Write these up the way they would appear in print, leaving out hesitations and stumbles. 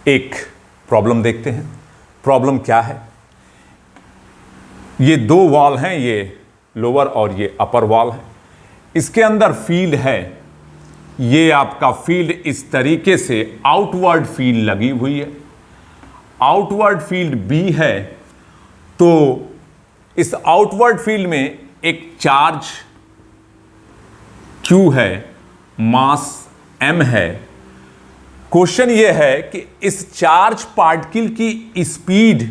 एक प्रॉब्लम देखते हैं। प्रॉब्लम क्या है? ये दो वॉल हैं, ये लोअर और ये अपर वॉल है। इसके अंदर फील्ड है, ये आपका फील्ड इस तरीके से आउटवर्ड फील्ड लगी हुई है, आउटवर्ड फील्ड बी है। तो इस आउटवर्ड फील्ड में एक चार्ज Q है, मास M है। क्वेश्चन ये है कि इस चार्ज पार्टिकल की स्पीड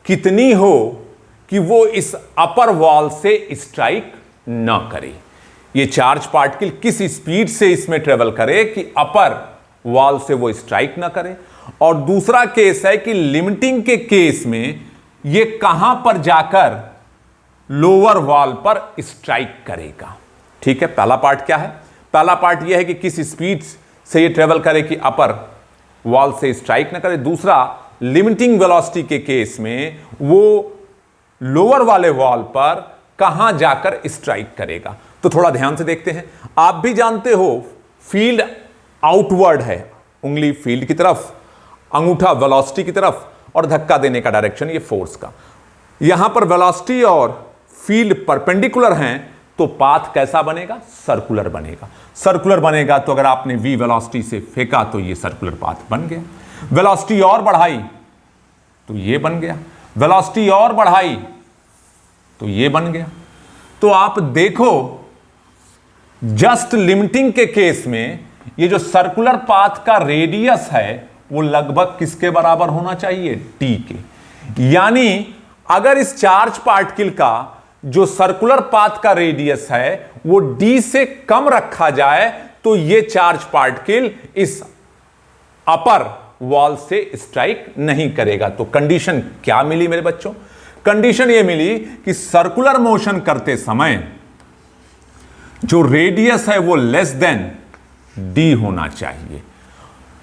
कितनी हो कि वो इस अपर वॉल से स्ट्राइक ना करे। ये चार्ज पार्टिकल किस स्पीड से इसमें ट्रेवल करे कि अपर वॉल से वो स्ट्राइक ना करे। और दूसरा केस है कि लिमिटिंग के केस में ये कहां पर जाकर लोअर वॉल पर स्ट्राइक करेगा। ठीक है, पहला पार्ट क्या है? पहला पार्ट यह है कि किस स्पीड से ये ट्रेवल करे कि अपर वॉल से स्ट्राइक ना करे। दूसरा, लिमिटिंग वेलोसिटी के केस में वो लोअर वाले वॉल पर कहां जाकर स्ट्राइक करेगा। तो थोड़ा ध्यान से देखते हैं। आप भी जानते हो फील्ड आउटवर्ड है, उंगली फील्ड की तरफ, अंगूठा वेलोसिटी की तरफ, और धक्का देने का डायरेक्शन ये फोर्स का। यहां पर वेलोसिटी और फील्ड परपेंडिकुलर हैं तो पाथ कैसा बनेगा? सर्कुलर बनेगा। सर्कुलर बनेगा तो अगर आपने v वेलोसिटी से फेंका तो ये सर्कुलर पाथ बन गया। वेलोसिटी और बढ़ाई तो ये बन गया, वेलोसिटी और बढ़ाई तो ये बन गया। तो आप देखो, जस्ट लिमिटिंग के केस में ये जो सर्कुलर पाथ का रेडियस है वो लगभग किसके बराबर होना चाहिए? t के। यानी अगर इस चार्ज पार्टिकल का जो सर्कुलर पाथ का रेडियस है वो d से कम रखा जाए तो ये चार्ज पार्टिकल इस अपर वॉल से स्ट्राइक नहीं करेगा। तो कंडीशन क्या मिली मेरे बच्चों? कंडीशन ये मिली कि सर्कुलर मोशन करते समय जो रेडियस है वो लेस देन d होना चाहिए,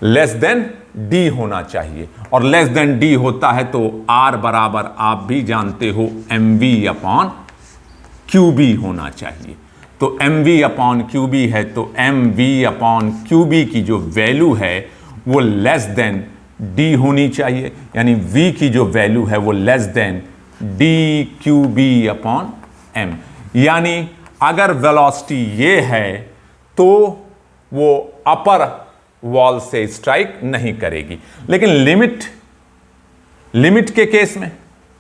लेस देन d होना चाहिए। और लेस देन d होता है तो r बराबर आप भी जानते हो mv अपॉन QB होना चाहिए। तो mv अपॉन QB है तो mv अपॉन QB की जो वैल्यू है वो लेस देन d होनी चाहिए, यानी v की जो वैल्यू है वो less than dQB upon m। यानी अगर वेलोसिटी ये है तो वो अपर वॉल से स्ट्राइक नहीं करेगी। लेकिन लिमिट के केस में,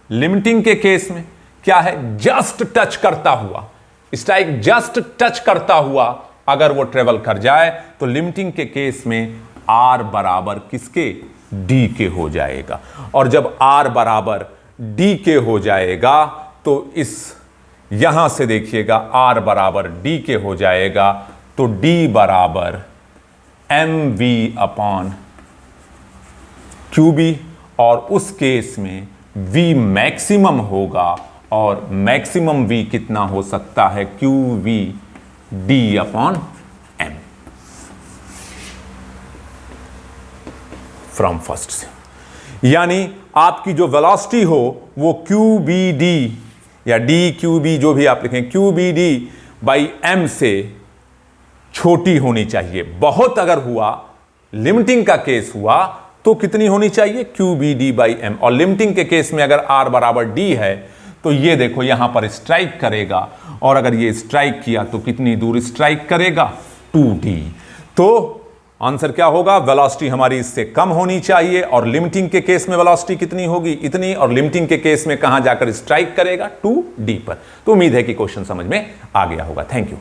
लिमिटिंग के केस में क्या है? जस्ट टच करता हुआ, स्ट्राइक जस्ट टच करता हुआ अगर वो ट्रेवल कर जाए तो लिमिटिंग के केस में r बराबर किसके? d के हो जाएगा। और जब r बराबर d के हो जाएगा तो इस यहां से देखिएगा r बराबर d के हो जाएगा तो d बराबर mv अपॉन QB। और उस केस में v मैक्सिमम होगा और मैक्सिमम v कितना हो सकता है? QV d upon m। From first से यानी आपकी जो वेलोसिटी हो वो QBD या DQB जो भी आप लिखें, QBD बाई m से छोटी होनी चाहिए। बहुत अगर हुआ, लिमिटिंग का केस हुआ तो कितनी होनी चाहिए? QBD by m। और लिमिटिंग के केस में अगर r बराबर d है तो ये देखो यहां पर स्ट्राइक करेगा, और अगर ये स्ट्राइक किया तो कितनी दूर स्ट्राइक करेगा? 2d। तो आंसर क्या होगा? वेलोसिटी हमारी इससे कम होनी चाहिए, और लिमिटिंग के केस में वेलोसिटी कितनी होगी? इतनी। और लिमिटिंग के केस में कहां जाकर स्ट्राइक करेगा? 2d पर। तो उम्मीद है कि क्वेश्चन समझ में आ गया होगा। Thank you.